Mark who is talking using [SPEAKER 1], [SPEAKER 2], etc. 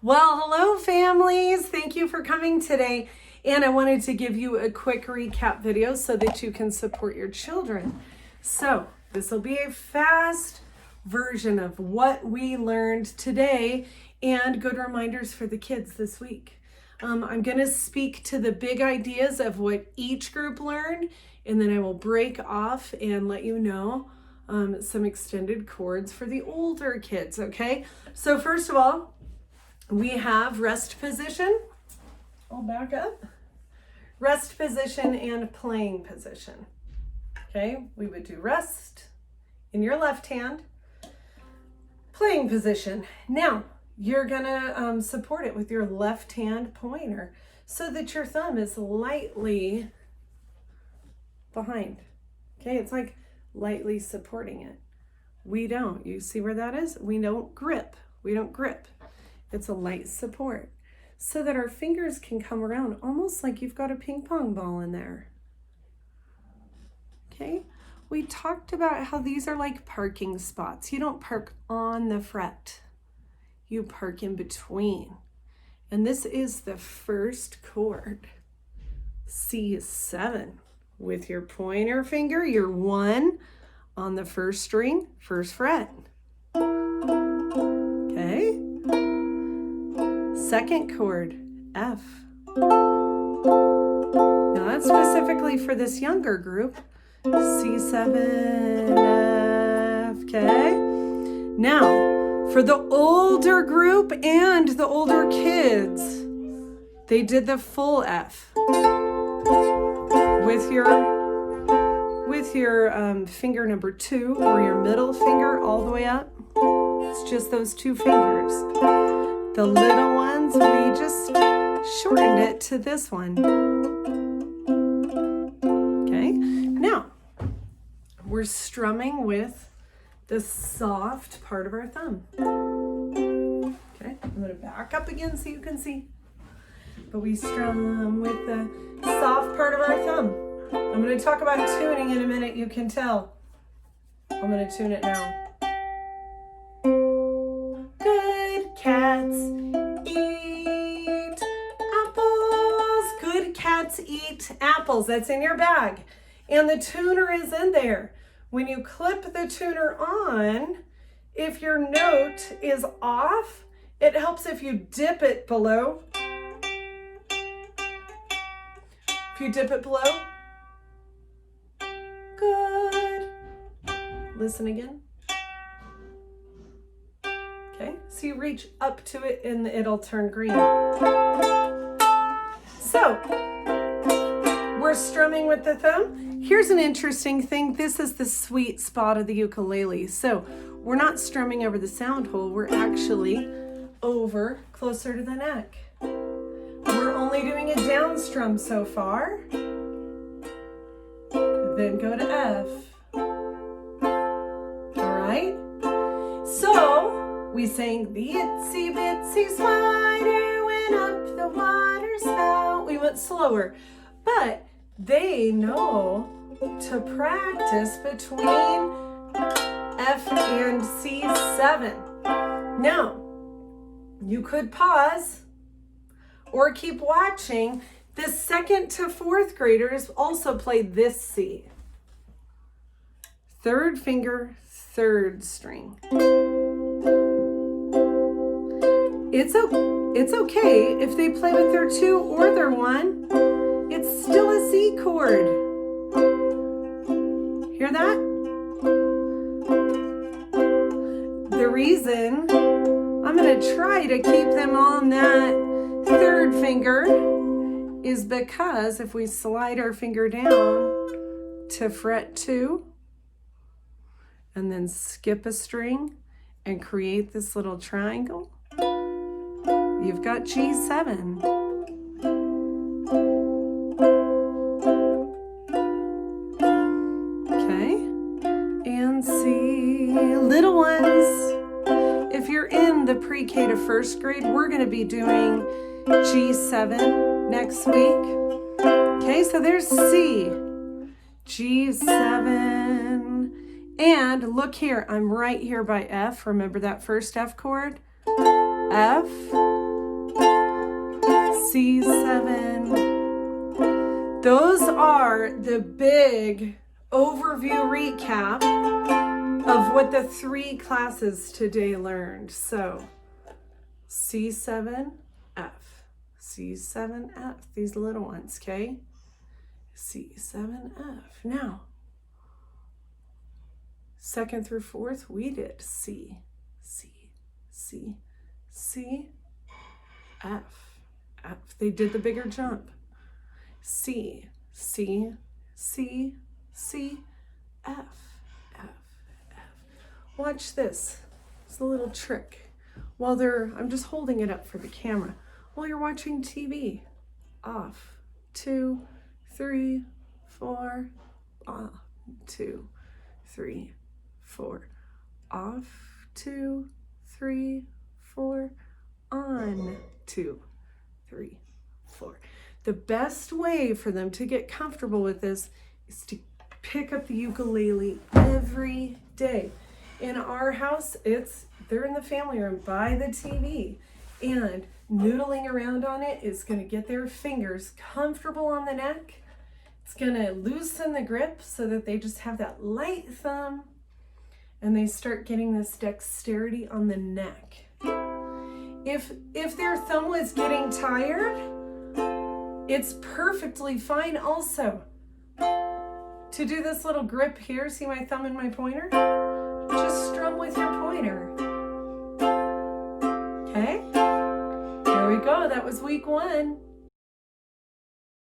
[SPEAKER 1] Well, hello families. Thank you for coming today. And I wanted to give you a quick recap video so that you can support your children. So this will be a fast version of what we learned today and good reminders for the kids this week. I'm going to speak to the big ideas of what each group learned, and then I will break off and let you know some extended chords for the older kids, okay? So first of all, we have rest position. I'll back up. Rest position and playing position. Okay, we would do rest in your left hand, playing position. Now, you're gonna support it with your left hand pointer so that your thumb is lightly behind. Okay, it's like lightly supporting it. We don't. You see where that is? We don't grip. We don't grip. It's a light support so that our fingers can come around almost like you've got a ping pong ball in there. Okay, we talked about how these are like parking spots. You don't park on the fret, you park in between. And this is the first chord, C7. With your pointer finger, you're 1 on the first string, first fret. Okay. Second chord, F. Now that's specifically for this younger group, C7, F, okay? Now, for the older group and the older kids, they did the full F with your finger number 2 or your middle finger all the way up. It's just those 2 fingers. The little ones, we just shortened it to this one. Okay, now we're strumming with the soft part of our thumb. Okay, I'm going to back up again so you can see. But we strum with the soft part of our thumb. I'm going to talk about tuning in a minute, you can tell. I'm going to tune it now. Cats eat apples. Good cats eat apples. That's in your bag. And the tuner is in there. When you clip the tuner on, if your note is off, it helps if you dip it below. If you dip it below. Good. Listen again. Okay, so you reach up to it and it'll turn green. So, we're strumming with the thumb. Here's an interesting thing. This is the sweet spot of the ukulele. So, we're not strumming over the sound hole. We're actually over closer to the neck. We're only doing a down strum so far. Then go to F. All right? So, we sang the itsy bitsy spider went up the water spout. We went slower, but they know to practice between F and C7. Now, you could pause or keep watching. The 2nd to 4th graders also play this C. 3rd finger, 3rd string. It's okay if they play with their 2 or their 1. It's still a C chord. Hear that? The reason I'm going to try to keep them on that 3rd finger is because if we slide our finger down to fret 2 and then skip a string and create this little triangle, you've got G7. Okay, and C. Little ones, if you're in the pre-K to 1st grade, we're going to be doing G7 next week. Okay, so there's C, G7, and look here, I'm right here by F. Remember that first F chord? F, C7. Those are the big overview recap of what the 3 classes today learned. So C7, F, C7, F, these little ones, okay? C7, F. Now, 2nd through 4th, we did C, C, C, C, F, F. They did the bigger jump. C, C, C, C, F, F, F. Watch this. It's a little trick. I'm just holding it up for the camera. While you're watching TV, off, 2, 3, 4, off, 2, 3, 4, off, 2, 3, 4, on, 2, 3, 4. The best way for them to get comfortable with this is to pick up the ukulele every day. In our house, they're in the family room by the TV, and noodling around on it is going to get their fingers comfortable on the neck. It's going to loosen the grip so that they just have that light thumb, and they start getting this dexterity on the neck. If their thumb was getting tired, it's perfectly fine also to do this little grip here. See my thumb and my pointer? Just strum with your pointer. Okay? There we go. That was week 1.